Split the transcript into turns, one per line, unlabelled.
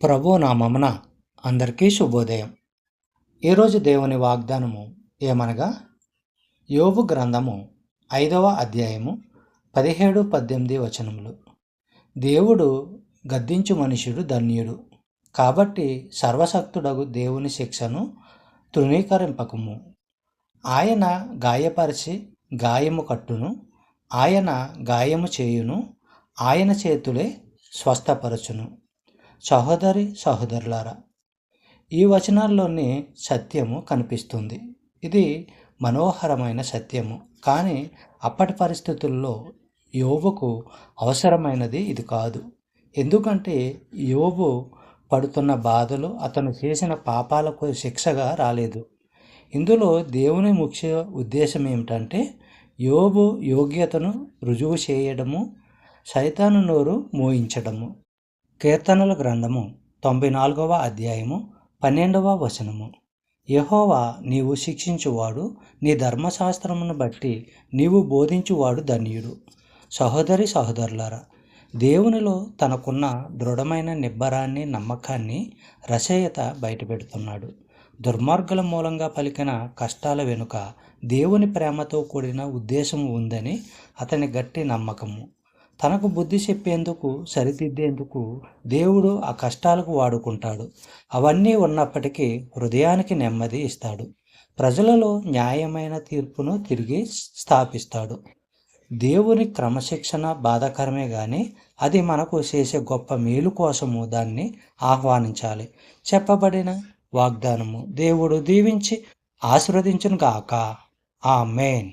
ప్రభు నామమున అందరికీ శుభోదయం. ఈరోజు దేవుని వాగ్దానము ఏమనగా, యోబు గ్రంథము 5వ అధ్యాయము 17-18 వచనములు. దేవుడు గద్దించు మనుష్యుడు ధన్యుడు, కాబట్టి సర్వశక్తుడగు దేవుని శిక్షను తృణీకరింపకము. ఆయన గాయపరిచి గాయము కట్టును, ఆయన గాయము చేయును, ఆయన చేతులే స్వస్థపరచును. సహోదరులారా, ఈ వచనాల్లోని సత్యము కనిపిస్తుంది. ఇది మనోహరమైన సత్యము, కానీ అప్పటి పరిస్థితుల్లో యోబుకు అవసరమైనది ఇది కాదు. ఎందుకంటే యోబు పడుతున్న బాధలు అతను చేసిన పాపాలకు శిక్షగా రాలేదు. ఇందులో దేవుని ముఖ్య ఉద్దేశం ఏమిటంటే, యోబు యోగ్యతను రుజువు చేయడము, సైతాను నోరు మోయించడము. కీర్తనల గ్రంథము 94వ అధ్యాయము 12వ వచనము. యెహోవా నీవు శిక్షించువాడు, నీ ధర్మశాస్త్రమును బట్టి నీవు బోధించువాడు ధన్యుడు. సహోదరులారా, దేవునిలో తనకున్న దృఢమైన నిబ్బరాన్ని, నమ్మకాన్ని రచయిత బయటపెడుతున్నాడు. దుర్మార్గుల మూలంగా పలికిన కష్టాల వెనుక దేవుని ప్రేమతో కూడిన ఉద్దేశం ఉందని అతని గట్టి నమ్మకము. తనకు బుద్ధి చెప్పేందుకు, సరిదిద్దేందుకు దేవుడు ఆ కష్టాలకు వాడుకుంటాడు. అవన్నీ ఉన్నప్పటికీ హృదయానికి నెమ్మది ఇస్తాడు. ప్రజలలో న్యాయమైన తీర్పును తిరిగి స్థాపిస్తాడు. దేవుని క్రమశిక్షణ బాధాకరమే కానీ అది మనకు చేసే గొప్ప మేలు కోసము దాన్ని ఆహ్వానించాలి. చెప్పబడిన వాగ్దానము దేవుడు దీవించి ఆశీర్వదించును గాక. ఆమేన్.